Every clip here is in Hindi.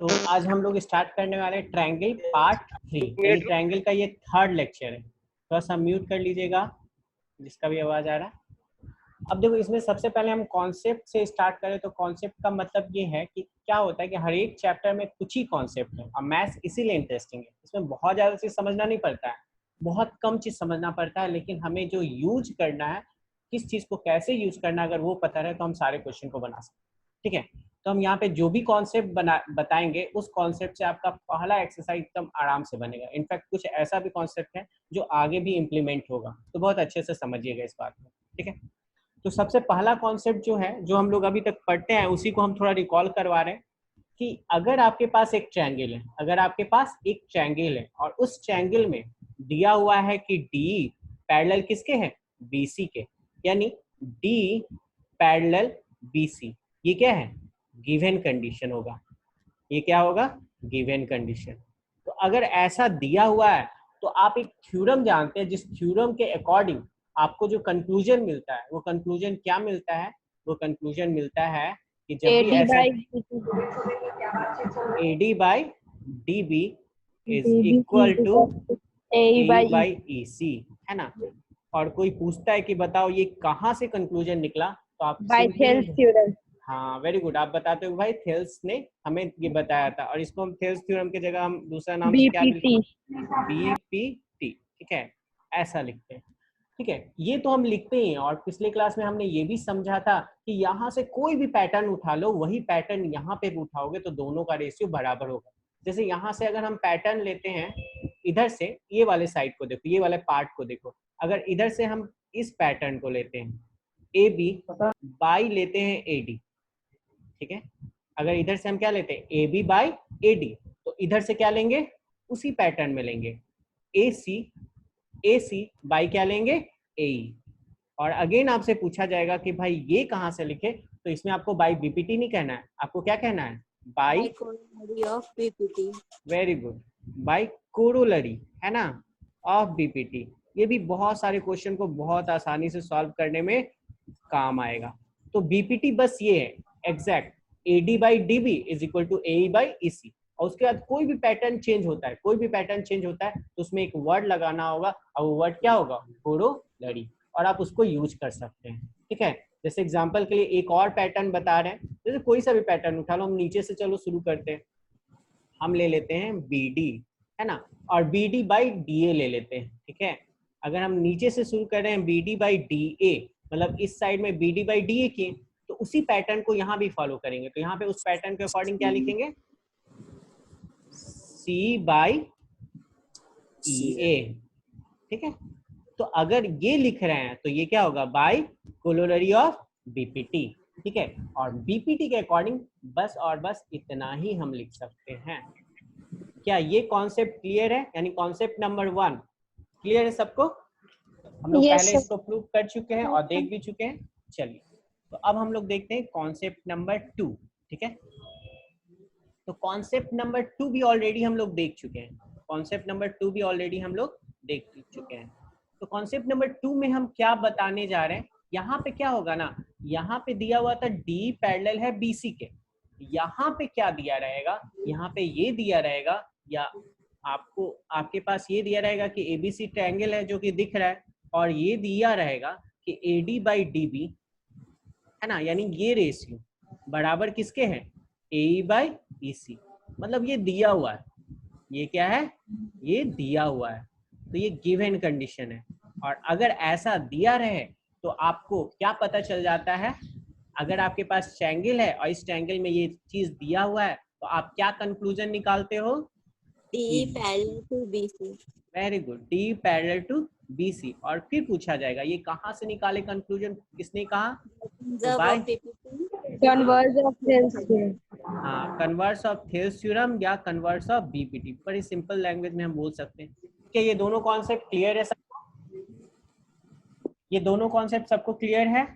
तो आज हम लोग स्टार्ट करने वाले हैं ट्रायंगल पार्ट 3, यानी ट्रायंगल का ये थर्ड लेक्चर है। थोड़ा सा म्यूट कर लीजिएगा जिसका भी आवाज आ रहा है। अब देखो, इसमें सबसे पहले हम कॉन्सेप्ट से स्टार्ट करें तो कॉन्सेप्ट का मतलब ये है कि क्या होता है कि हर एक चैप्टर में कुछ ही कॉन्सेप्ट है और मैथ्स इसीलिए इंटरेस्टिंग है। इसमें बहुत ज़्यादा चीज़ समझना नहीं पड़ता है, बहुत कम चीज़ समझना पड़ता है, लेकिन हमें जो यूज करना है, किस चीज़ को कैसे यूज करना है, अगर वो पता रहे तो हम सारे क्वेश्चन को बना सकते हैं। ठीक है, तो हम यहाँ पे जो भी कॉन्सेप्ट बताएंगे उस कॉन्सेप्ट से आपका पहला एक्सरसाइज एकदम आराम से बनेगा। इनफैक्ट कुछ ऐसा भी कॉन्सेप्ट है जो आगे भी इम्प्लीमेंट होगा, तो बहुत अच्छे से समझिएगा इस बात को। ठीक है, तो सबसे पहला कॉन्सेप्ट जो है, जो हम लोग अभी तक पढ़ते हैं, उसी को हम थोड़ा रिकॉल करवा रहे हैं कि अगर आपके पास एक ट्रायंगल है, अगर आपके पास एक ट्रायंगल है और उस ट्रायंगल में दिया हुआ है कि डी पैरेलल किसके हैं, बीसी के, यानी डी पैरेलल बीसी, ये क्या है, गिवन कंडीशन होगा। ये क्या होगा, गिवन कंडीशन। तो अगर ऐसा दिया हुआ है तो आप एक थ्योरम जानते हैं, जिस थ्योरम के अकॉर्डिंग आपको जो कंक्लूजन मिलता है, वो कंक्लूजन क्या मिलता है, वो कंक्लूजन मिलता है कि जब भी ऐसा AD by DB is equal to AE by EC, है ना। और कोई पूछता है कि बताओ ये कहाँ से कंक्लूजन निकला, तो आप सिंपली, हाँ वेरी गुड, आप बताते हो भाई थेल्स ने हमें ये बताया था, और इसको हम थेल्स थ्योरम की जगह हम दूसरा नाम से क्या लिखते हैं, BPT। ठीक है, ऐसा लिखते हैं। ठीक है, ये तो हम लिखते ही हैं। और पिछले क्लास में हमने ये भी समझा था कि यहाँ से कोई भी पैटर्न उठा लो, वही पैटर्न यहाँ पे भी उठाओगे तो दोनों का रेशियो बराबर होगा। जैसे यहाँ से अगर हम पैटर्न लेते हैं, इधर से ये वाले साइड को देखो, ये वाले पार्ट को देखो, अगर इधर से हम इस पैटर्न को लेते हैं AB बाई लेते हैं AD, ठीक है, अगर इधर से हम क्या लेते हैं AB बाई AD, तो इधर से क्या लेंगे, उसी पैटर्न में लेंगे AC बाई क्या लेंगे, AE। और अगेन आपसे पूछा जाएगा कि भाई ये कहाँ से लिखे, तो इसमें आपको बाई BPT नहीं कहना है, आपको क्या कहना है, by corollary of BPT। Very good, by corollary, है ना, ऑफ BPT। ये भी बहुत सारे क्वेश्चन को बहुत आसानी से सॉल्व करने में काम आएगा। तो BPT बस ये है exact, AD by DB is equal to AE by EC। और उसके बाद कोई भी पैटर्न चेंज होता है, कोई भी पैटर्न चेंज होता है तो उसमें एक वर्ड लगाना होगा, और वो वर्ड क्या होगा, कोरोलरी, और आप उसको यूज कर सकते हैं। ठीक है, जैसे एग्जांपल के लिए एक और पैटर्न बता रहे हैं, जैसे कोई सा भी पैटर्न उठा लो, हम नीचे से चलो शुरू करते हैं, हम ले लेते हैं BD, है ना, और BD बाई DA ले लेते हैं। ठीक है, अगर हम नीचे से शुरू कर रहे हैं BD बाई DA, मतलब इस साइड में BD बाई DA किए, तो उसी पैटर्न को यहाँ भी फॉलो करेंगे। तो यहाँ पे उस पैटर्न के अकॉर्डिंग क्या लिखेंगे, C बाई EA। ठीक है, तो अगर ये लिख रहे हैं तो ये क्या होगा, बाई कोरोलरी ऑफ BPT। ठीक है, और BPT के अकॉर्डिंग बस और बस इतना ही हम लिख सकते हैं। क्या ये कॉन्सेप्ट क्लियर है, यानी कॉन्सेप्ट नंबर 1 क्लियर है सबको? हम लोग पहले इसको प्रूव कर चुके हैं और देख भी चुके हैं। चलिए, तो अब हम लोग देखते हैं कॉन्सेप्ट नंबर 2। ठीक है, तो कॉन्सेप्ट नंबर 2 भी ऑलरेडी हम लोग देख चुके हैं, कॉन्सेप्ट नंबर 2 भी ऑलरेडी हम लोग देख चुके हैं। तो कॉन्सेप्ट नंबर 2 में हम क्या बताने जा रहे हैं, यहाँ पे क्या होगा ना, यहाँ पे दिया हुआ था D पैरेलल है BC के, यहाँ पे क्या दिया रहेगा, यहाँ पे ये दिया रहेगा, या आपको आपके पास ये दिया रहेगा कि ABC ट्रायंगल है जो कि दिख रहा है, और ये दिया रहेगा कि AD बाई DB, है ना, यानी ये रेशियो बराबर किसके हैं, AE बाई EC। मतलब ये दिया हुआ है, ये क्या है, ये दिया हुआ है, तो ये गिवन कंडीशन है। और अगर ऐसा दिया रहे तो आपको क्या पता चल जाता है, अगर आपके पास ट्रायंगल है और इस ट्रायंगल में ये चीज दिया हुआ है, तो आप क्या कंक्लूजन निकालते हो, D parallel to BC। Very good, D parallel to BC। और फिर पूछा जाएगा ये कहाँ से निकाले कंक्लूजन, किसने कहा, कन्वर्स ऑफ थेल्स थ्योरम। हाँ, कन्वर्स ऑफ थेल्स थ्योरम या कन्वर्स ऑफ BPT, बड़ी सिंपल लैंग्वेज में हम बोल सकते हैं। क्या ये दोनों कॉन्सेप्ट क्लियर है सबको? ये दोनों कॉन्सेप्ट सबको क्लियर है?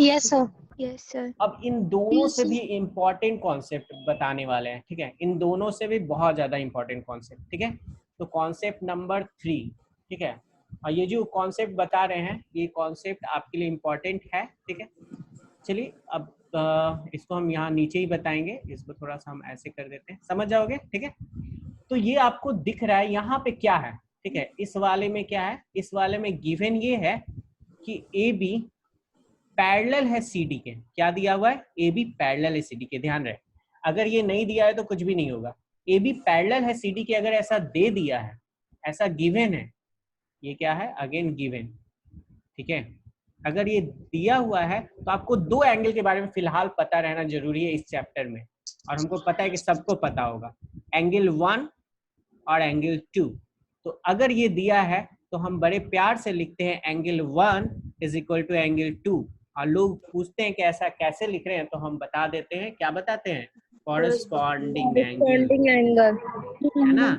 Yes sir, yes sir. अब इन दोनों से भी इम्पोर्टेंट कॉन्सेप्ट बताने वाले हैं। ठीक है, इन दोनों से भी बहुत ज्यादा इम्पोर्टेंट कॉन्सेप्ट। ठीक है, तो कॉन्सेप्ट नंबर 3, ठीक है, और ये जो कॉन्सेप्ट बता रहे हैं ये कॉन्सेप्ट आपके लिए इम्पोर्टेंट है। ठीक है, चलिए अब इसको हम यहाँ नीचे ही बताएंगे, इसको थोड़ा सा हम ऐसे कर देते हैं, समझ जाओगे, ठीक है। तो ये आपको दिख रहा है यहाँ पे क्या है, ठीक है। इस वाले में क्या है, इस वाले में गिवन ये है कि ए बी पैरेलल है सी डी के। क्या दिया हुआ है, ए बी पैरेलल है सी डी के, ध्यान रहे। अगर ये नहीं दिया है तो कुछ भी नहीं होगा। ए बी पैरेलल है सी डी के, अगर ऐसा दे दिया है, ऐसा गिवन है, ये क्या है, अगेन गिवन, ठीक है। अगर ये दिया हुआ है तो आपको दो एंगल के बारे में फिलहाल पता रहना जरूरी है इस चैप्टर में, और हमको पता है कि सबको पता होगा, एंगल 1 और एंगल 2। तो अगर ये दिया है तो हम बड़े प्यार से लिखते हैं angle 1 is equal to angle 2, और लोग पूछते हैं कि ऐसा कैसे लिख रहे हैं, तो हम बता देते हैं, क्या बताते हैं, कॉरस्पॉन्डिंग एंगल, है ना।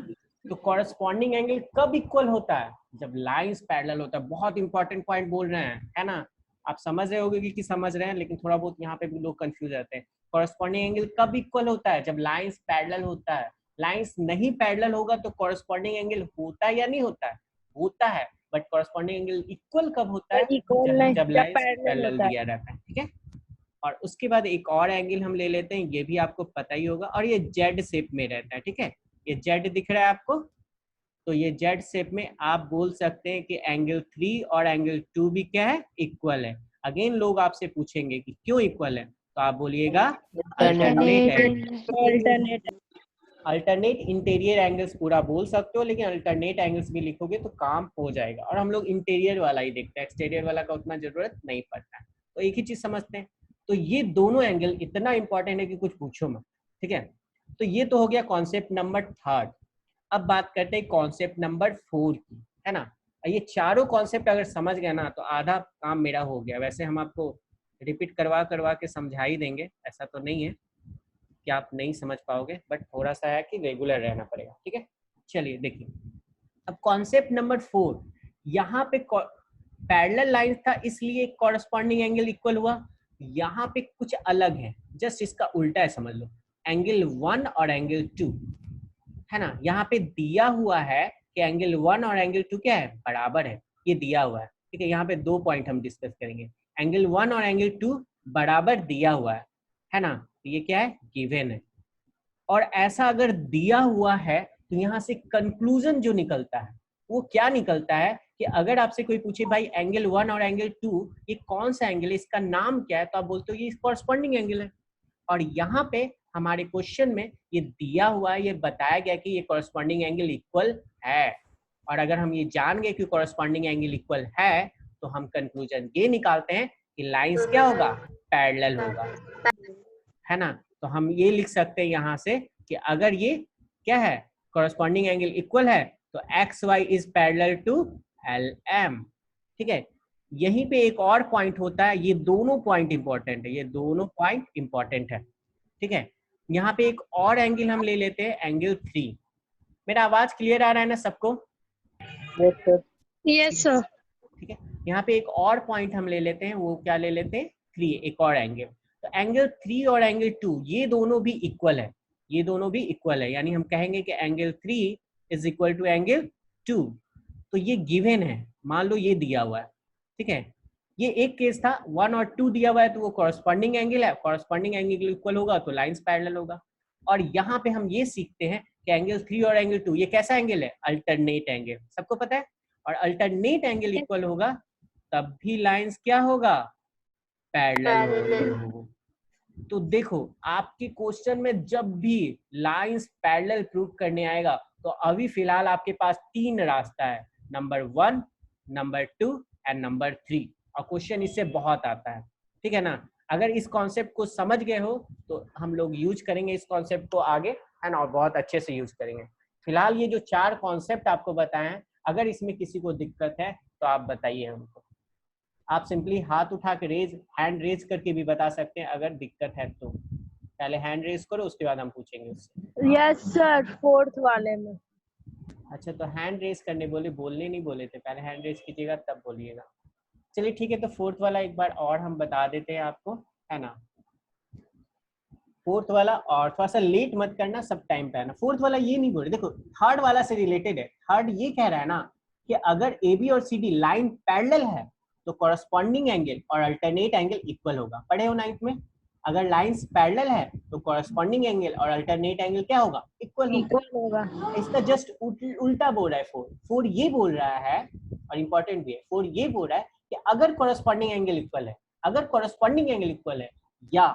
तो कॉरस्पॉन्डिंग एंगल कब इक्वल होता है, जब लाइंस पैरेलल होता है। बहुत इंपॉर्टेंट पॉइंट बोल रहे हैं, है ना। आप समझ रहे होगे कि समझ रहे हैं, लेकिन थोड़ा बहुत यहाँ पे भी लोग कंफ्यूज रहते हैं। कॉरस्पॉन्डिंग एंगल कब इक्वल होता है, जब लाइंस पैरेलल होता है। लाइंस नहीं पैरेलल होगा तो कॉरस्पॉन्डिंग एंगल होता है या नहीं होता है, होता है। बट कॉरस्पॉन्डिंग एंगल इक्वल कब होता है, जब लाइंस पैरेलल दिया रहता है, ठीक है। और उसके बाद एक और एंगल हम ले लेते हैं, ये भी आपको पता ही होगा, और ये जेड शेप में रहता है, ठीक है। ये जेड दिख रहा है आपको, तो ये जेड शेप में आप बोल सकते हैं कि एंगल 3 और एंगल 2 भी क्या है, इक्वल है। अगेन लोग आपसे पूछेंगे कि क्यों इक्वल है, तो आप बोलिएगा alternate angle. Alternate interior angles पूरा बोल सकते हो, लेकिन अल्टरनेट एंगल्स भी लिखोगे तो काम हो जाएगा। और हम लोग इंटीरियर वाला ही देखते हैं, एक्सटीरियर वाला का उतना जरूरत नहीं पड़ता है। तो एक ही चीज समझते हैं। तो ये दोनों एंगल इतना इंपॉर्टेंट है कि कुछ पूछो मत, ठीक है। तो ये तो हो गया कॉन्सेप्ट नंबर 3। अब बात करते हैं कॉन्सेप्ट नंबर 4 की, है ना। ये चारों कॉन्सेप्ट अगर समझ गए ना तो आधा काम मेरा हो गया। वैसे हम आपको रिपीट करवा करवा के समझा ही देंगे, ऐसा तो नहीं है कि आप नहीं समझ पाओगे, बट थोड़ा सा है कि रेगुलर रहना पड़ेगा, ठीक है। चलिए देखिए, अब कॉन्सेप्ट नंबर 4, यहाँ पे पैरेलल लाइन था इसलिए कॉरस्पॉन्डिंग एंगल इक्वल हुआ। यहाँ पे कुछ अलग है, जस्ट इसका उल्टा है, समझ लो। एंगल 1 और एंगल 2, है ना। यहाँ पे दिया हुआ है कि एंगल 1 और एंगल 2 क्या है, बराबर है, ये दिया हुआ है, ठीक है। यहाँ पे दो पॉइंट हम डिस्कस करेंगे, एंगल 1 और एंगल 2 बराबर दिया हुआ है ना। तो ये क्या है, गिवन है। और ऐसा अगर दिया हुआ है तो यहाँ से कंक्लूजन जो निकलता है वो क्या निकलता है कि अगर आपसे कोई पूछे भाई एंगल 1 और एंगल 2 ये कौन सा एंगल है, इसका नाम क्या है, तो आप बोलते हो ये कॉरस्पॉन्डिंग एंगल है। और यहाँ पे हमारे क्वेश्चन में ये दिया हुआ है, ये बताया गया कि ये कॉरस्पॉन्डिंग एंगल इक्वल है। और अगर हम ये जान गए कि कॉरस्पॉन्डिंग एंगल इक्वल है तो हम कंक्लूजन ये निकालते हैं कि लाइंस क्या होगा, पैरेलल होगा, है ना। तो हम ये लिख सकते हैं यहाँ से कि अगर ये क्या है, कॉरस्पॉन्डिंग एंगल इक्वल है तो X Y is parallel to L M, ठीक है। यहीं पे एक और पॉइंट होता है, ये दोनों पॉइंट इंपॉर्टेंट है, ये दोनों पॉइंट इंपॉर्टेंट है, ठीक है। यहाँ पे एक और एंगल हम ले लेते हैं, एंगल 3। मेरा आवाज क्लियर आ रहा है ना सबको? Yes, sir. ठीक है। यहाँ पे एक और पॉइंट हम ले लेते हैं, वो क्या ले लेते हैं, 3, एक और एंगल। तो एंगल 3 और एंगल 2 ये दोनों भी इक्वल है, ये दोनों भी इक्वल है, यानी हम कहेंगे कि angle 3 is equal to angle 2। तो ये गिवन है, मान लो ये दिया हुआ है, ठीक है। ये एक केस था, 1 और 2 दिया हुआ है तो वो कॉरस्पॉन्डिंग एंगल है, कॉरस्पॉन्डिंग एंगल इक्वल होगा तो लाइंस पैरेलल होगा। और यहाँ पे हम ये सीखते हैं कि एंगल 3 और एंगल 2 ये कैसा एंगल है, अल्टरनेट एंगल, सबको पता है। और अल्टरनेट एंगल इक्वल होगा तब भी लाइंस क्या होगा, पैरेलल होगा। तो देखो आपके क्वेश्चन में जब भी लाइंस पैरेलल प्रूव करने आएगा तो अभी फिलहाल आपके पास 3 रास्ता है, नंबर 1, नंबर 2 एंड नंबर 3। और क्वेश्चन इससे बहुत आता है, ठीक है ना। अगर इस कॉन्सेप्ट को समझ गए हो तो हम लोग यूज करेंगे इस कॉन्सेप्ट को आगे, है ना, और बहुत अच्छे से यूज करेंगे। फिलहाल ये जो 4 कॉन्सेप्ट आपको बताए हैं, अगर इसमें किसी को दिक्कत है तो आप बताइए हमको। आप सिंपली हाथ उठा के हैंड रेज करके भी बता सकते हैं अगर दिक्कत है तो। पहले हैंड रेज करो, उसके बाद हम पूछेंगे उससे। यस सर, 4th वाले में। अच्छा, तो हैंड रेज करने बोले, बोलने नहीं बोले थे, पहले हैंड रेज कीजिएगा तब बोलिएगा। चलिए ठीक है, तो 4th वाला एक बार और हम बता देते हैं आपको, है ना। 4th वाला, और थोड़ा सा लेट मत करना, सब टाइम पे आना। 4th वाला ये नहीं बोल रहे, देखो 3rd वाला से रिलेटेड है। 3rd ये कह रहा है ना कि अगर ए बी और सी डी लाइन पैरेलल है तो कॉरस्पॉन्डिंग एंगल और अल्टरनेट एंगल इक्वल होगा। पढ़े हो 9th में? अगर लाइंस पैरेलल है तो कॉरेस्पॉन्डिंग एंगल और अल्टरनेट एंगल क्या होगा, इक्वल होगा। इक्वल होगा। इसका जस्ट उल्टा बोल रहा है फोर ये बोल रहा है, और इंपॉर्टेंट भी है, फोर ये बोल रहा है कि अगर कॉरेस्पॉन्डिंग एंगल इक्वल है, अगर कॉरेस्पॉन्डिंग एंगल इक्वल है या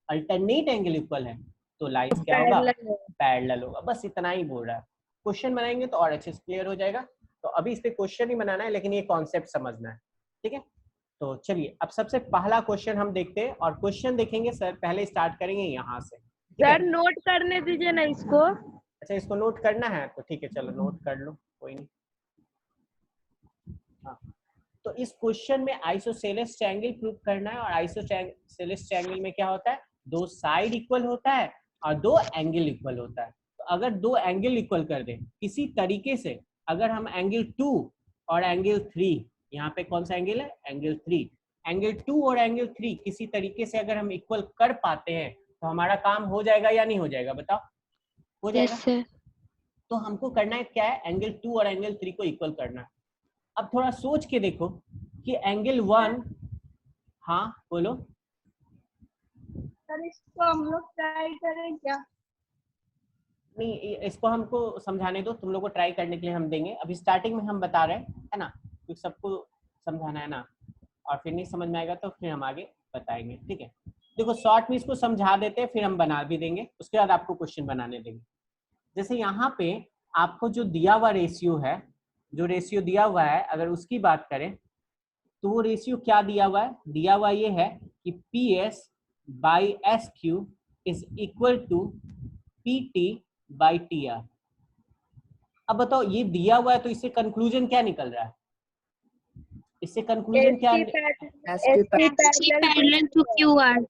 अल्टरनेट एंगल इक्वल है तो लाइंस क्या होगा, पैरेलल होगा। पैरेलल होगा। बस इतना ही बोल रहा है। क्वेश्चन बनाएंगे तो और अच्छे से क्लियर हो जाएगा। तो अभी इस पे क्वेश्चन ही बनाना है, लेकिन ये कॉन्सेप्ट समझना है, ठीक है। तो चलिए अब सबसे पहला क्वेश्चन हम देखते हैं, और क्वेश्चन देखेंगे सर पहले स्टार्ट करेंगे यहाँ से, ठीक है। सर नोट करने दीजिए ना इसको। अच्छा इसको नोट करना है तो ठीक है, चलो नोट कर लो, कोई नहीं। हाँ, तो इस क्वेश्चन में आइसोसेलेस ट्रायंगल प्रूव करना है, और आइसोसेलेस ट्रायंगल में क्या होता है, दो साइड इक्वल होता है और दो एंगल इक्वल होता है। तो अगर दो एंगल इक्वल कर दें किसी तरीके से, अगर हम एंगल 2 और एंगल 3, यहाँ पे कौन सा एंगल है, एंगल 3, एंगल 2 और एंगल 3 किसी तरीके से अगर हम इक्वल कर पाते हैं तो हमारा काम हो जाएगा या नहीं हो जाएगा, बताओ, हो जाएगा। Yes, sir. तो हमको करना है क्या है, एंगल 2 और एंगल 3 को इक्वल करना है। अब थोड़ा सोच के देखो कि एंगल 1, हाँ बोलो। सर इसको हम लोग ट्राई करें क्या? नहीं इसको हमको समझाने दो, तुम लोग को ट्राई करने के लिए हम देंगे। अभी स्टार्टिंग में हम बता रहे हैं, है ना, क्योंकि सबको समझाना है ना, और फिर नहीं समझ में आएगा तो फिर हम आगे बताएंगे, ठीक है। देखो शॉर्ट में इसको समझा देते हैं, फिर हम बना भी देंगे, उसके बाद आपको क्वेश्चन बनाने देंगे। जैसे यहाँ पे आपको जो दिया हुआ रेशियो है, जो रेशियो दिया हुआ है, अगर उसकी बात करें तो वो रेशियो क्या दिया हुआ है, दिया हुआ ये है कि P S by S Q is equal to P T by T R. अब बताओ ये दिया हुआ है तो इससे कंक्लूजन क्या निकल रहा है, इससे कंक्लूजन क्या, ST parallel to QR.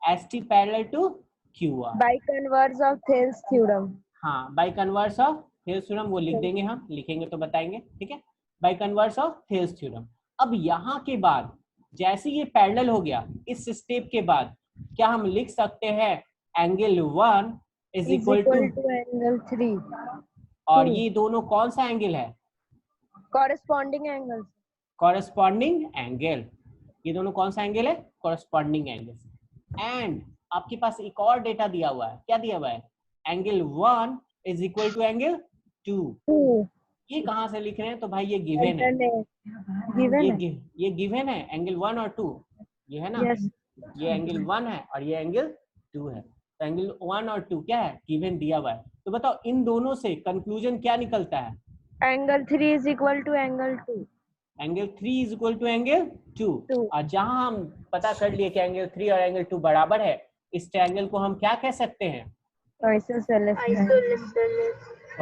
S T parallel to Q R, by converse of Thales theorem. हाँ by converse of Thales theorem, वो लिख देंगे, हम लिखेंगे तो बताएंगे, ठीक है, by converse of Thales theorem. अब यहाँ के बाद जैसे ये पैरेलल हो गया, इस स्टेप के बाद क्या हम लिख सकते हैं angle 1 is equal to angle 3, और ये दोनों कौन सा एंगल है, कॉरेस्पॉन्डिंग एंगल। कॉरेस्पॉन्डिंग एंगल, ये दोनों कौन सा एंगल है, कॉरेस्पॉन्डिंग एंगल। एंड आपके पास एक और डेटा दिया हुआ है, क्या दिया हुआ है, angle 1 is equal to angle 2। ये कहाँ से लिख रहे हैं, तो भाई ये गिवन है, ये गिवन है एंगल 1 और 2, ये है ना, Yes. ये एंगल 1 है और ये एंगल 2 है। तो एंगल 1 और 2 क्या है, गिवन दिया हुआ है। तो बताओ इन दोनों से कंक्लूजन क्या निकलता है, angle 3 is equal to angle 2। Angle 3 is equal to angle 2। और जहां हम पता कर लिए कि एंगल 3 और एंगल 2 बराबर है, इस ट्रायंगल को हम क्या कह सकते हैं, तो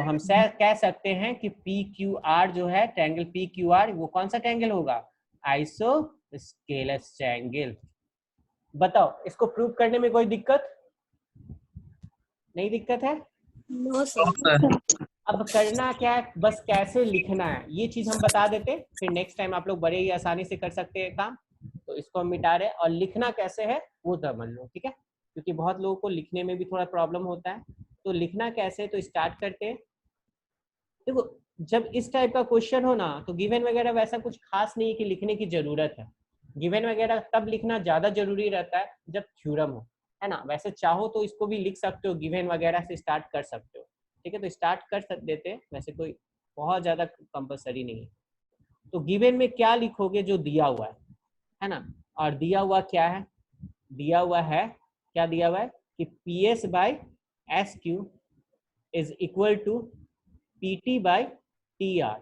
हम कह सकते हैं कि पी क्यू आर जो है, ट्रायंगल पी क्यू आर, वो कौन सा ट्रायंगल होगा, आइसोस्केलस ट्रायंगल। बताओ इसको प्रूव करने में कोई दिक्कत नहीं, दिक्कत है, No, sir. अब करना क्या है, बस कैसे लिखना है ये चीज हम बता देते, फिर नेक्स्ट टाइम आप लोग बड़े ही आसानी से कर सकते हैं काम। तो इसको हम मिटा रहे हैं, और लिखना कैसे है वो समझ लो, ठीक है, क्योंकि बहुत लोगों को लिखने में भी थोड़ा प्रॉब्लम होता है। तो लिखना कैसे, तो स्टार्ट करते हैं। देखो जब इस टाइप का क्वेश्चन हो ना, तो गिवन वगैरह वैसा कुछ खास नहीं है कि लिखने की जरूरत है। गिवन वगैरह तब लिखना ज्यादा जरूरी रहता है जब थ्योरम हो, है ना। वैसे चाहो तो इसको भी लिख सकते हो, गिवन वगैरह से स्टार्ट कर सकते हो, ठीक है। तो स्टार्ट कर देते हैं, वैसे कोई बहुत ज्यादा कंपलसरी नहीं है। तो गिवन में क्या लिखोगे, जो दिया हुआ है ना, और दिया हुआ क्या है, दिया हुआ है, क्या दिया हुआ है कि P S by S Q is equal to P T by T R,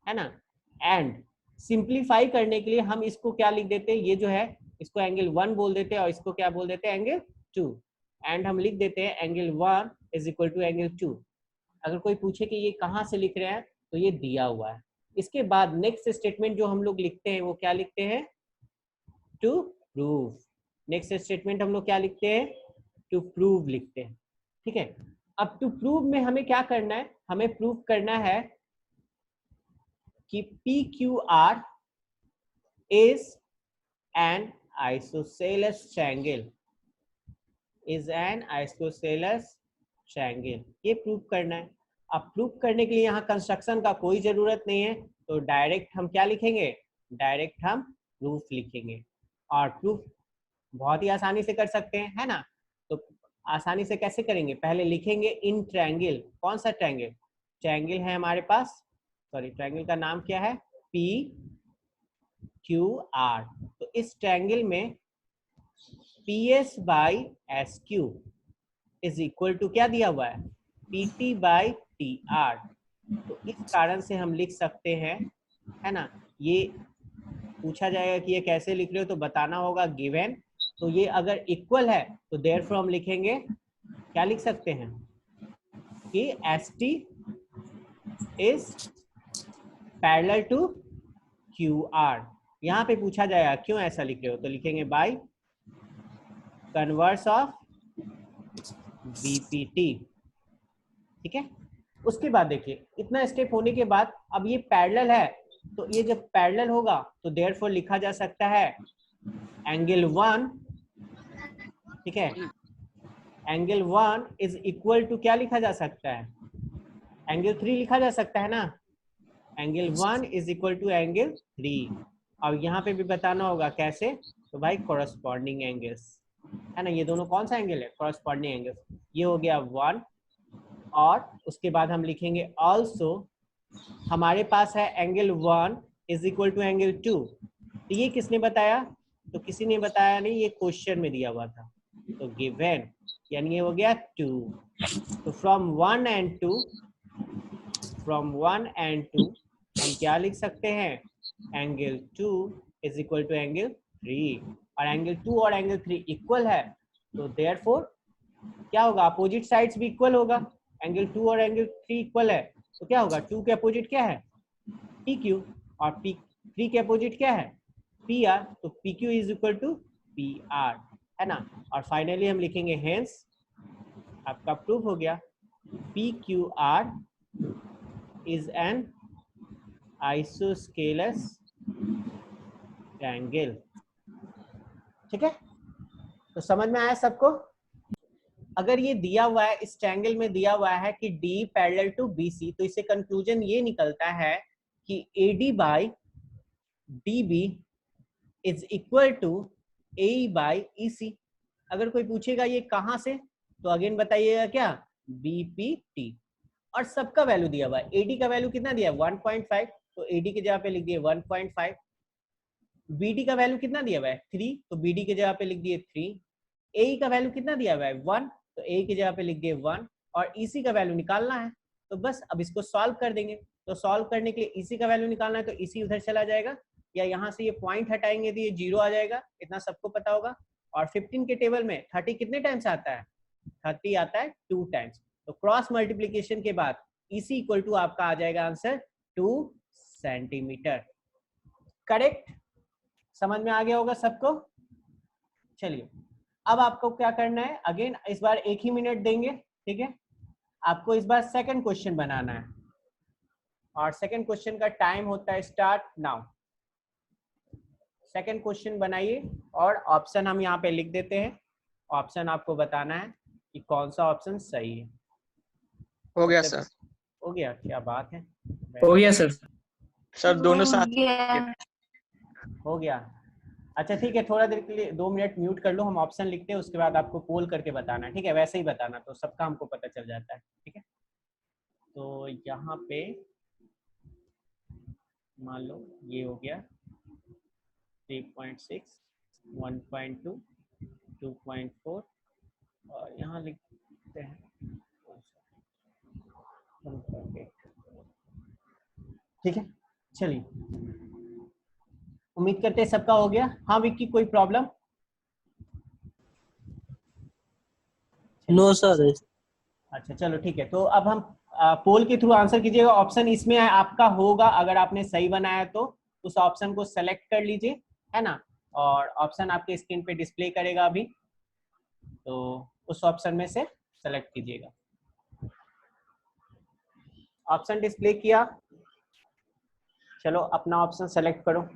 है ना। एंड सिंप्लीफाई करने के लिए हम इसको क्या लिख देते हैं, ये जो है इसको एंगल 1 बोल देते हैं और इसको क्या बोल देते हैं, एंगल 2। एंड हम लिख देते हैं angle 1 is equal to angle 2। अगर कोई पूछे कि ये कहाँ से लिख रहे हैं, तो ये दिया हुआ है। इसके बाद नेक्स्ट स्टेटमेंट जो हम लोग लिखते हैं वो क्या लिखते हैं, टू प्रूव। नेक्स्ट स्टेटमेंट हम लोग क्या लिखते हैं, टू प्रूव लिखते हैं, ठीक है। अब टू प्रूव में हमें क्या करना है, हमें प्रूव करना है कि P Q R is an isosceles triangle, is an isosceles triangle, ये प्रूव करना है। अब प्रूव करने के लिए यहाँ कंस्ट्रक्शन का कोई जरूरत नहीं है, तो डायरेक्ट हम क्या लिखेंगे, डायरेक्ट हम प्रूफ लिखेंगे। और प्रूफ बहुत ही आसानी से कर सकते हैं, है ना। तो आसानी से कैसे करेंगे, पहले लिखेंगे इन ट्रायंगल। कौन सा ट्रायंगल, ट्रायंगल है हमारे पास, सॉरी ट्रायंगल का नाम क्या है, पी क्यू आर। तो इस ट्रायंगल में P S by S Q is equal to क्या दिया हुआ है, P T by T R. तो इस कारण से हम लिख सकते हैं, है ना। ये पूछा जाएगा कि ये कैसे लिख रहे हो, तो बताना होगा गिवन। तो ये अगर इक्वल है तो देयरफॉर हम लिखेंगे, क्या लिख सकते हैं कि S T is parallel to Q R. यहाँ पे पूछा जाएगा क्यों ऐसा लिख रहे हो, तो लिखेंगे बाय कन्वर्स ऑफ बीपीटी। ठीक है। उसके बाद देखिए इतना स्टेप होने के बाद अब ये पैरेलल है, तो ये जब पैरेलल होगा तो देयरफॉर लिखा जा सकता है एंगल 1, ठीक है, एंगल 1 इज इक्वल टू क्या लिखा जा सकता है, एंगल 3 लिखा जा सकता है ना। Angle 1 is equal to angle 3। अब यहाँ पे भी बताना होगा कैसे, तो भाई कॉरस्पॉन्डिंग एंगल्स, है ना। ये दोनों कौन सा एंगल है, कॉरस्पॉन्डिंग एंगल्स। ये हो गया 1, और उसके बाद हम लिखेंगे ऑल्सो हमारे पास है angle 1 is equal to angle 2। तो ये किसने बताया, तो किसी ने बताया नहीं, ये क्वेश्चन में दिया हुआ था। तो गिवन यानी ये हो गया 2। तो फ्रॉम 1 एंड 2, फ्रॉम 1 एंड 2 हम क्या लिख सकते हैं, angle 2 is equal to angle 3। और एंगल 2 और एंगल 3 इक्वल है, तो देयरफॉर क्या होगा, अपोजिट साइड्स भी इक्वल होगा। एंगल 2 और एंगल 3 इक्वल है, तो क्या होगा, 2 के अपोजिट क्या है, पी क्यू, और पी 3 के अपोजिट क्या है, पी आर। तो P Q is equal to P R, है ना। और फाइनली हम लिखेंगे हेंस, आपका प्रूफ हो गया, P Q R is an isosceles triangle. ठीक है, तो समझ में आया सबको। अगर ये दिया हुआ है, इस ट्रायंगल में दिया हुआ है कि D पैरेलल टू BC, तो इससे कंक्लूजन ये निकलता है कि AD by DB is equal to AE by EC। अगर कोई पूछेगा ये कहां से, तो अगेन बताइएगा क्या, BPT। और सबका वैल्यू दिया हुआ है, AD का वैल्यू कितना दिया है 1.5, तो AD की जगह पे लिख दिए 1.5। BD का वैल्यू कितना दिया हुआ है 3, तो BD की जगह पे लिख दिए 3। AE का वैल्यू कितना दिया हुआ है 1, तो AE की जगह पे लिख दिए 1। और EC का वैल्यू निकालना है, तो बस अब इसको सॉल्व कर देंगे। तो सॉल्व करने के लिए EC का वैल्यू निकालना है, तो EC उधर चला जाएगा, या यहाँ से ये पॉइंट हटाएंगे तो ये 0 आ जाएगा, इतना सबको पता होगा। और 15 के टेबल में 30 कितने टाइम्स आता है, 30 आता है 2 टाइम्स। तो क्रॉस मल्टीप्लीकेशन के बाद EC इक्वल टू आपका आ जाएगा आंसर 2 सेंटीमीटर। करेक्ट, समझ में आ गया होगा सबको। चलिए अब आपको क्या करना है, अगेन इस बार 1 ही मिनट देंगे, ठीक है। आपको इस बार सेकंड क्वेश्चन बनाना है, और सेकंड क्वेश्चन का टाइम होता है स्टार्ट नाउ। सेकंड क्वेश्चन बनाइए, और ऑप्शन हम यहाँ पे लिख देते हैं। ऑप्शन आपको बताना है कि कौन सा ऑप्शन सही है। हो गया सर। हो गया, क्या बात है, हो गया सर। सर दोनों साथ हो गया। अच्छा ठीक है, थोड़ा देर के लिए 2 मिनट म्यूट कर लो, हम ऑप्शन लिखते हैं, उसके बाद आपको पोल करके बताना, ठीक है, वैसे ही बताना, तो सबका हमको पता चल जाता है, ठीक है। तो यहाँ पे मान लो ये हो गया 3.6, 1.2, 2.4, और यहाँ लिखते हैं 1.8। ठीक है, चलिए उम्मीद करते हैं सबका हो गया। हाँ विक्की, कोई प्रॉब्लम? No sir. अच्छा चलो ठीक है, तो अब हम पोल के थ्रू आंसर कीजिएगा। ऑप्शन इसमें आपका होगा, अगर आपने सही बनाया तो उस ऑप्शन को सेलेक्ट कर लीजिए, है ना। और ऑप्शन आपके स्क्रीन पे डिस्प्ले करेगा अभी, तो उस ऑप्शन में से सेलेक्ट कीजिएगा। ऑप्शन डिस्प्ले किया, चलो अपना ऑप्शन सेलेक्ट करो।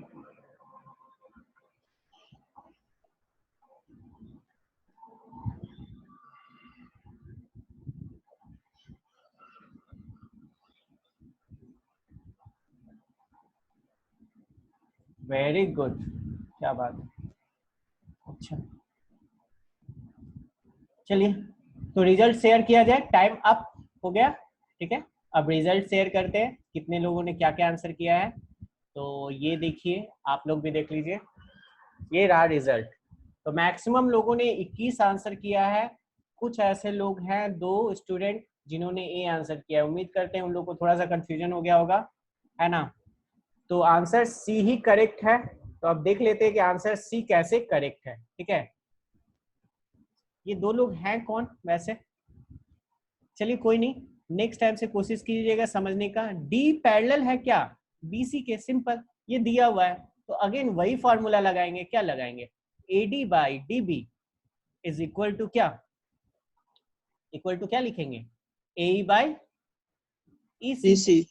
वेरी गुड, क्या बात है। अच्छा चलिए तो रिजल्ट शेयर किया जाए, टाइम अप हो गया, ठीक है। अब रिजल्ट शेयर करते हैं, कितने लोगों ने क्या क्या आंसर किया है। तो ये देखिए, आप लोग भी देख लीजिए, ये रहा रिजल्ट। तो मैक्सिमम लोगों ने 21 आंसर किया है। कुछ ऐसे लोग हैं, 2 स्टूडेंट जिन्होंने ए आंसर किया है। उम्मीद करते हैं उन लोगों को थोड़ा सा कंफ्यूजन हो गया होगा, है ना। तो आंसर सी ही करेक्ट है। तो अब देख लेते हैं कि आंसर सी कैसे करेक्ट है, ठीक है। ये 2 लोग हैं कौन वैसे, चलिए कोई नहीं, नेक्स्ट टाइम से कोशिश कीजिएगा समझने का। डी पैरेलल है क्या बीसी के, सिंपल, ये दिया हुआ है तो अगेन वही फॉर्मूला लगाएंगे, क्या लगाएंगे, AD by DB is equal to क्या, इक्वल टू क्या लिखेंगे, AE बाई EC,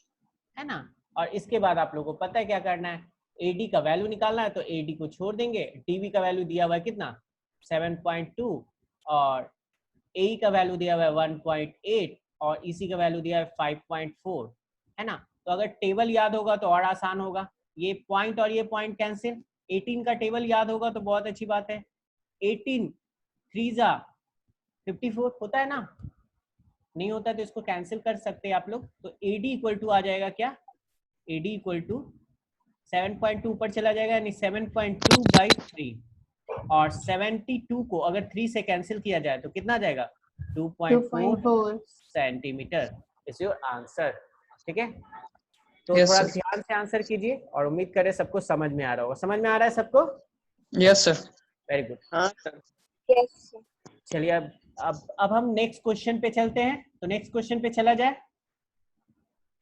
है ना। और इसके बाद आप लोगों को पता है क्या करना है, AD का वैल्यू निकालना है, तो AD को छोड़ देंगे, DB का वैल्यू दिया हुआ है कितना 7.2 और AE का वैल्यू दिया हुआ है 1.8 और EC का वैल्यू दिया है 5.4, है ना। तो अगर टेबल याद होगा तो और आसान होगा, ये पॉइंट और ये पॉइंट कैंसिल, 18 का टेबल याद होगा तो बहुत अच्छी बात है, 18 3 जा 54 होता है ना, नहीं होता है तो इसको कैंसिल कर सकते हैं आप लोग। तो AD इक्वल टू आ जाएगा क्या, AD इक्वल टू 7.2 ऊपर चला जाएगा यानी 7.2 बाई 3 और 72 को अगर 3 से कैंसिल किया जाए तो कितना जाएगा 2.4 सेंटीमीटर इज योर आंसर, ठीक है। तो Yes, थोड़ा sir. ध्यान से आंसर कीजिए और उम्मीद करें सबको समझ में आ रहा होगा। समझ में आ रहा है सबको? Yes, sir. Very good. हाँ सर। Yes. चलिए अब हम नेक्स्ट क्वेश्चन पे चलते हैं। तो नेक्स्ट क्वेश्चन पे चला जाए,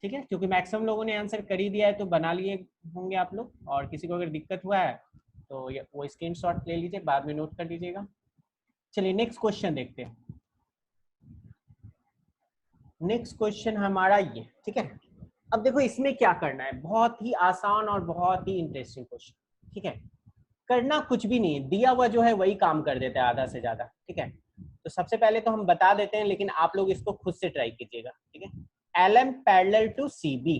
ठीक है, क्योंकि मैक्सिमम लोगों ने आंसर कर ही दिया है तो बना लिए होंगे आप लोग, और किसी को अगर दिक्कत हुआ है तो वो स्क्रीनशॉट ले लीजिए, बाद में नोट कर लीजिएगा। चलिए नेक्स्ट क्वेश्चन देखते हैं। नेक्स्ट क्वेश्चन हमारा ये, ठीक है। अब देखो इसमें क्या करना है, बहुत ही आसान और बहुत ही इंटरेस्टिंग क्वेश्चन, ठीक है। करना कुछ भी नहीं है, दिया हुआ जो है वही काम कर देता है आधा से ज्यादा, ठीक है। तो सबसे पहले तो हम बता देते हैं, लेकिन आप लोग इसको खुद से ट्राई कीजिएगा, ठीक है। LM पैरेलल टू CB,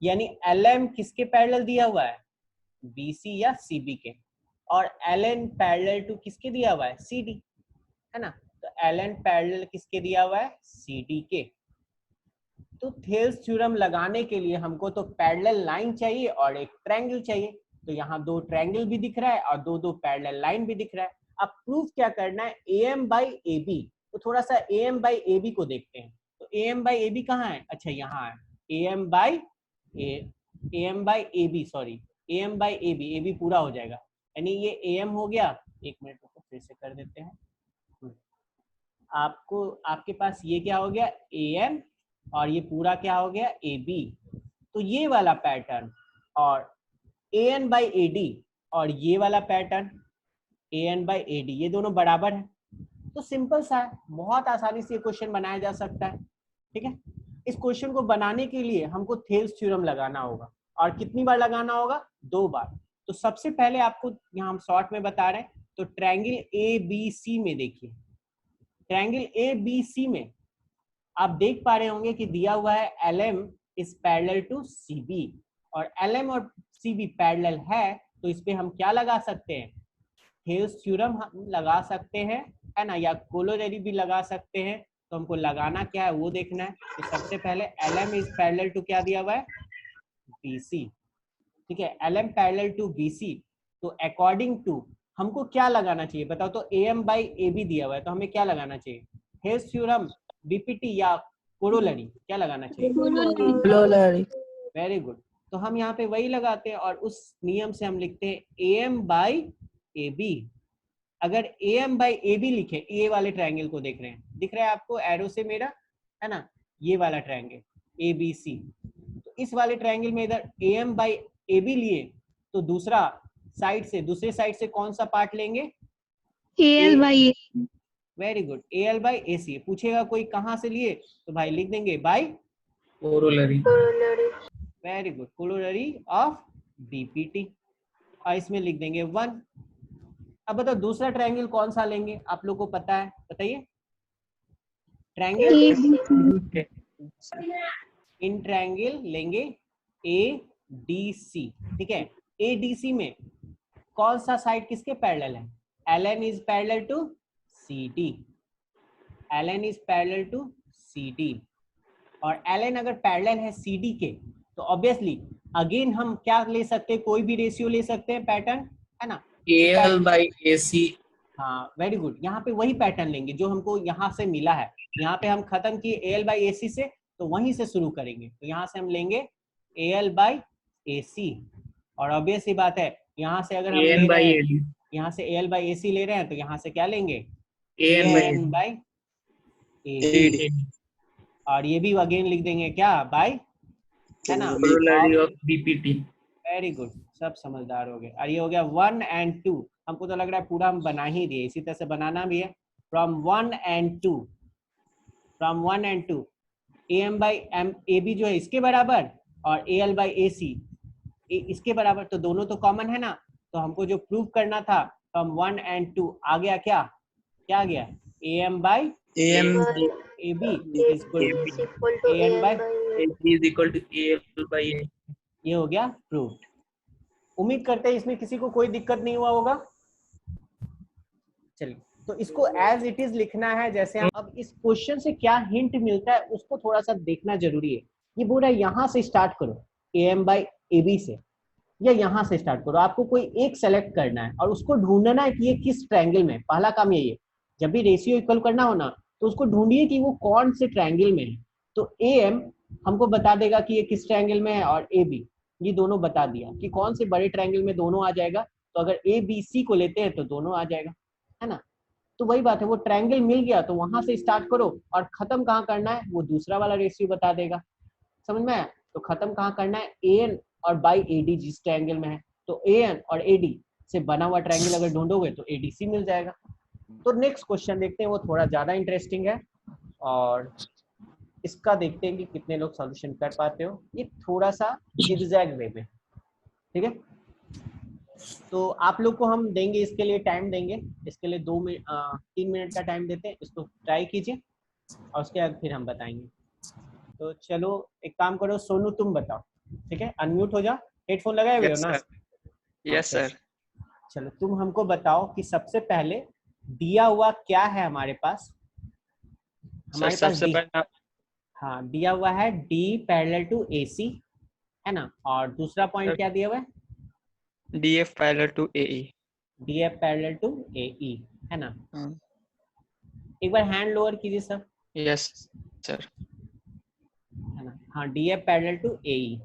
यानी LM किसके पैरेलल दिया हुआ है, BC या CB के, और LN पैरेलल टू किसके दिया हुआ है, CD, है ना। तो LN पैरेलल किसके दिया हुआ है, CD के। तो थेल्स थ्योरम लगाने के लिए हमको तो पैरेलल लाइन चाहिए और एक ट्रायंगल चाहिए। तो यहाँ 2 ट्रायंगल भी दिख रहा है और 2 पैरेलल लाइन भी दिख रहा है। अब प्रूफ क्या करना है, AM बाई AB। तो थोड़ा सा AM बाई AB को देखते हैं। तो AM बाई AB कहाँ है, अच्छा यहाँ है, AM by AB, sorry AM by AB पूरा हो जाएगा, यानी ये AM हो गया। एक मिनट को फिर से कर देते हैं, आपको आपके पास ये क्या हो गया AM और ये पूरा क्या हो गया AB। तो ये वाला पैटर्न और AN बाई AD और ये वाला पैटर्न AN बाई AD, ये दोनों बराबर है। तो सिंपल सा है, बहुत आसानी से ये क्वेश्चन बनाया जा सकता है, ठीक है। इस क्वेश्चन को बनाने के लिए हमको थेल्स थ्योरम लगाना होगा, और कितनी बार लगाना होगा, 2 बार। तो सबसे पहले आपको यहाँ हम शॉर्ट में बता रहे हैं, तो ट्रायंगल ABC में देखिए, ट्रायंगल ABC में आप देख पा रहे होंगे कि दिया हुआ है LM is parallel to CB, और LM और CB पैरेलल है, तो इस पे हम क्या लगा सकते हैं, थेल्स थ्योरम हम लगा सकते हैं, है ना, या कोलोरेरी भी लगा सकते हैं। तो हमको लगाना क्या है वो देखना है। तो सबसे पहले LM इज पैरेलल टू क्या दिया हुआ है, BC, ठीक है, LM पैरेलल टू BC। तो अकॉर्डिंग टू हमको क्या लगाना चाहिए बताओ, तो AM बाई AB दिया हुआ है, तो हमें क्या लगाना चाहिए, थेल्स थ्योरम, BPT या कोरोलरी, क्या लगाना चाहिए, Koolari. Very good. तो हम यहाँ पे वही लगाते हैं और उस नियम से हम लिखते हैं AM बाई AB। अगर AM बाई AB लिखे, ये वाले ट्रायंगल को देख रहे हैं, दिख रहा है आपको एरो से मेरा, है ना, ये वाला ट्रायंगल ABC। तो इस वाले ट्रायंगल में इधर AM बाई AB लिए, तो दूसरा साइड से, दूसरे साइड से कौन सा पार्ट लेंगे, AL by very good, AL by AC। पूछेगा कोई कहाँ से लिए, तो भाई लिख देंगे by Corollary. Very good, corollary of BPT, और इसमें लिख देंगे 1। अब बताओ दूसरा ट्रायंगल कौन सा लेंगे, आप लोग को पता है, बताइए। ट्रायंगल इन ट्रायंगल लेंगे ADC, ठीक है। ADC में कौन सा साइड किसके पैरेलल है, LN is parallel to CD, ln is parallel to CD, और ln अगर पैरेलल है CD के तो ऑब्वियसली अगेन हम क्या ले सकते हैं, कोई भी रेशियो ले सकते हैं, पैटर्न है ना, AL by AC. हाँ वेरी गुड, यहाँ पे वही पैटर्न लेंगे जो हमको यहाँ से मिला है। यहाँ पे हम खत्म किए AL by AC से, तो वहीं से शुरू करेंगे, तो यहाँ से हम लेंगे AL by AC, और ऑब्वियस ही बात है यहाँ से अगर हम ले AN by रहे हैं, AD. यहाँ से AL by AC ले रहे हैं तो यहाँ से क्या लेंगे, AN by AN by AD, AD. और ये भी अगेन लिख देंगे क्या, बाय, है ना, Corollary of BPT. Very good, सब समझदार हो गए। और ये हो गया 1 and 2, हमको तो लग रहा है पूरा हम बना ही दिए, इसी तरह से बनाना भी है। From 1 and 2, from 1 and 2 AM by AB जो है इसके बराबर, और AL by AC इसके बराबर, तो दोनों तो कॉमन है ना, तो हमको जो प्रूव करना था फ्रॉम 1 and 2 आ गया, क्या क्या आ गया, AM by AM AB is equal to AN by, is equal to AL by A. ये हो गया प्रूव्ड। उम्मीद करते हैं इसमें किसी को कोई दिक्कत नहीं हुआ होगा। चलिए, तो इसको एज इट इज लिखना है जैसे हम, अब इस क्वेश्चन से क्या हिंट मिलता है उसको थोड़ा सा देखना जरूरी है। ये बोल रहा है यहाँ से स्टार्ट करो AM by AB से, या यहाँ से स्टार्ट करो, आपको कोई एक सेलेक्ट करना है और उसको ढूंढना है कि ये किस ट्रायंगल में। पहला काम यही है, जब भी रेशियो इक्वल करना हो ना तो उसको ढूंढिए कि वो कौन से ट्रायंगल में है। तो AM हमको बता देगा कि ये किस ट्रायंगल में है, और AB ये दोनों बता दिया कि कौन से बड़े ट्रायंगल में दोनों आ जाएगा। तो अगर ABC को लेते हैं तो दोनों आ जाएगा, है ना। तो वही बात है, वो ट्रायंगल मिल गया तो वहां से स्टार्ट करो, और खत्म कहाँ करना है वो दूसरा वाला रेशियो बता देगा, समझ में आया। तो खत्म कहाँ करना है, AN और बाई AD जिस ट्रायंगल में है, तो AN और AD से बना हुआ ट्रायंगल अगर ढूंढोगे तो ADC मिल जाएगा। तो नेक्स्ट क्वेश्चन देखते हैं, वो थोड़ा ज्यादा इंटरेस्टिंग है, और इसका देखते हैं कि कितने लोग सॉल्यूशन कर पाते हो। ये थोड़ा सा जिगजैग वे में, ठीक है। तो आप लोग को हम देंगे, इसके लिए टाइम देंगे, इसके लिए 3 मिनट का टाइम देते हैं, इसको ट्राई कीजिए और उसके बाद फिर हम बताएंगे। तो चलो एक काम करो, सोनू तुम बताओ, ठीक है, अनम्यूट हो जाओ, हेडफोन लगाए हुए हो ना। Yes sir. चलो तुम हमको बताओ कि सबसे पहले दिया हुआ क्या है हमारे पास। हमारे पास सबसे पहले हाँ दिया हुआ है D पैरेलल टू AC, है ना, और दूसरा पॉइंट क्या दिया हुआ है, DF parallel to AE. DF parallel to AE, है ना। एक बार हैंड लोअर कीजिए सब, Yes sir. है ना, हाँ DF पैरेलल टू AE,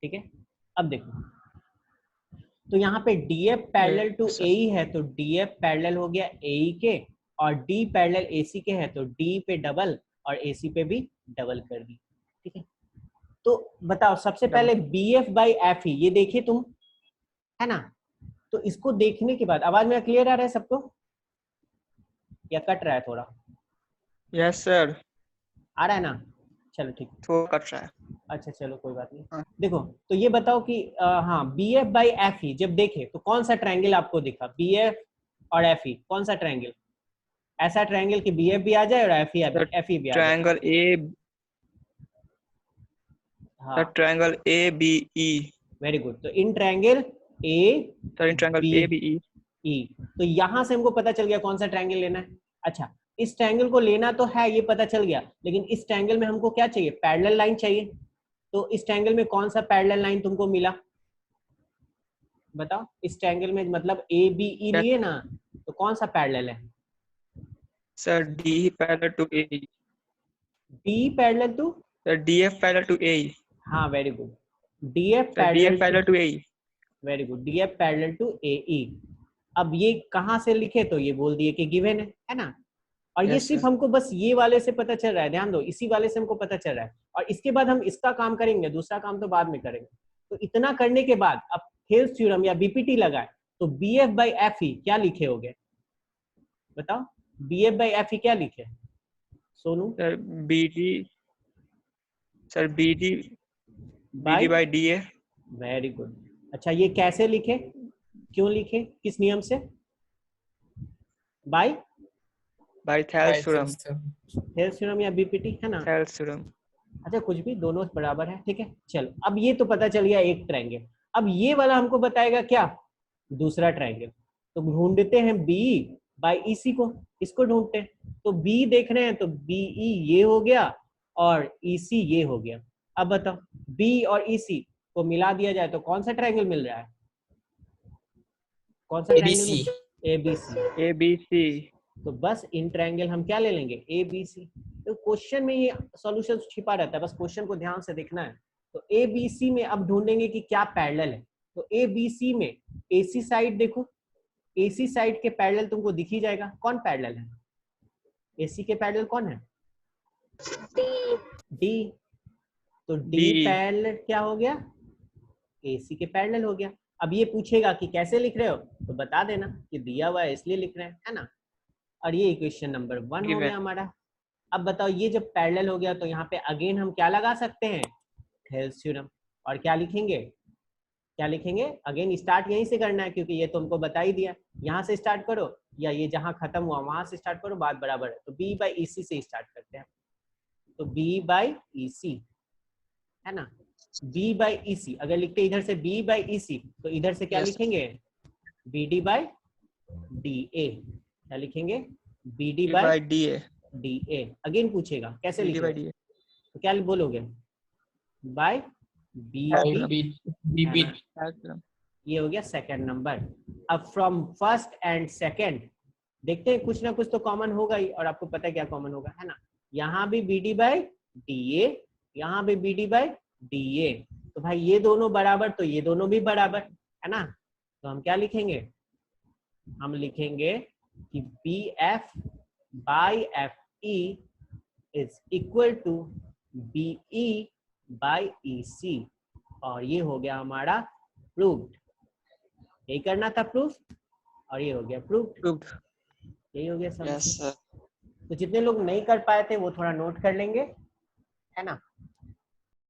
ठीक है। अब देखो, तो यहाँ पे DF पैरेलल टू AE है तो DF पैरेलल हो गया AE के, और D पैरेलल AC के है तो D पे डबल और AC पे भी डबल कर दी, ठीक है। तो बताओ सबसे पहले BF बाई FE ये देखिए तुम, है ना। तो इसको देखने के बाद आवाज मेरा क्लियर आ रहा है सबको या कट रहा है थोड़ा? Yes sir. आ रहा है ना, चलो ठीक, थोड़ा कट रहा है। अच्छा चलो कोई बात नहीं। हाँ। देखो तो ये बताओ कि हाँ BF बाई FE जब देखे तो कौन सा ट्रायंगल आपको दिखा, BF और FE कौन सा ट्रायंगल, ऐसा ट्रायंगल कि BF भी आ जाए और FE भी आ जाए। Triangle A. हाँ Triangle ABE. वेरी गुड, तो in triangle Sir, in triangle ABE. तो यहाँ से हमको पता चल गया कौन सा ट्रायंगल लेना है। अच्छा इस ट्रायंगल को लेना तो है, ये पता चल गया, लेकिन इस ट्रायंगल में हमको क्या चाहिए, पैरेलल लाइन चाहिए। तो इस ट्रायंगल में कौन सा पैरेलल लाइन तुमको मिला बताओ, इस ट्रायंगल में मतलब ABE लिए ना, तो कौन सा पैरेलल है? Sir, DE parallel to AE. D parallel to, Sir, DF parallel to AE. हाँ very good, DF Sir, DF parallel to AE. Very good, DF parallel to AE। अब ये कहाँ से लिखे, तो ये बोल दिए कि गिवन है ना। और ये Yes, सिर्फ sir. हमको बस ये वाले से पता चल रहा है, ध्यान दो, इसी वाले से हमको पता चल रहा है, और इसके बाद हम इसका काम करेंगे, दूसरा काम तो बाद में करेंगे। तो इतना करने के बाद अब थेल्स थ्योरम या BPT लगाए तो BF बाई FE क्या लिखे होगे बताओ, BF बाई FE क्या लिखे सोनू? Sir, BD. Sir, BD by DA. Very good. अच्छा ये कैसे लिखे, क्यों लिखे, किस नियम से? By By Thales theorem. Thales theorem या BPT, है ना। Thales theorem. अच्छा कुछ भी, दोनों बराबर है, ठीक है। चलो अब ये तो पता चल गया एक ट्रायंगल, अब ये वाला हमको बताएगा क्या, दूसरा ट्रायंगल। तो ढूंढते हैं बाय ईसी को, इसको ढूंढते हैं। तो बी देख रहे हैं तो बीई ये हो गया और ईसी ये हो गया। अब बताओ बी और ईसी को मिला दिया जाए तो कौन सा ट्रायंगल मिल रहा है? कौन सा ट्रायंगल मिल रहा है? एबीसी। ABC। तो बस इन ट्रायंगल हम क्या ले लेंगे? एबीसी। तो क्वेश्चन में ये सॉल्यूशन छिपा रहता है, बस क्वेश्चन को ध्यान से देखना है। तो एबीसी में अब ढूंढेंगे कि क्या पैरेलल है। तो एबीसी में एसी साइड देखो, एसी साइड के पैरेलल तुमको दिख ही जाएगा। कौन पैरेलल है? एसी के पैरेलल कौन है? डी। तो डी DE। पैरेलल क्या हो गया? एसी के पैरेलल हो गया। अब ये पूछेगा कि कैसे लिख रहे हो, तो बता देना कि दिया हुआ है इसलिए लिख रहे हैं, है ना। और ये इक्वेशन नंबर 1 हो गया हमारा। अब बताओ ये जब पैरेलल हो गया तो यहाँ पे अगेन हम क्या लगा सकते हैं? Thales theorem. और क्या लिखेंगे? क्या लिखेंगे? अगेन स्टार्ट यहीं से करना है क्योंकि ये तुमको बता ही दिया। यहाँ से स्टार्ट करो या ये जहां खत्म हुआ वहां से स्टार्ट करो, बात बराबर है। तो बी बाई ईसी से स्टार्ट करते हैं। तो बी बाई ईसी, है ना। बी बाई ईसी अगर लिखते इधर से बी बाई ईसी तो इधर से क्या लिखेंगे? B D by D A. क्या लिखेंगे? B D by DA। D A. Again पूछेगा कैसे BD by लिखेंगे, DA। तो क्या बोलोगे? By B B. Thales theorem। ये हो गया सेकंड नंबर। अब फ्रॉम फर्स्ट एंड सेकंड देखते हैं कुछ ना कुछ तो कॉमन होगा ही, और आपको पता है क्या कॉमन होगा, है ना। यहाँ भी B D by D A, यहाँ भी B D by D A. तो भाई ये दोनों बराबर तो ये दोनों भी बराबर, है ना। तो हम क्या लिखेंगे? हम लिखेंगे कि B F by F E is equal to B E by E C. और ये हो गया हमारा प्रूव्ड। यही करना था प्रूफ, और ये हो गया प्रूव्ड। यही हो गया सब। Yes sir। तो जितने लोग नहीं कर पाए थे वो थोड़ा नोट कर लेंगे, है ना।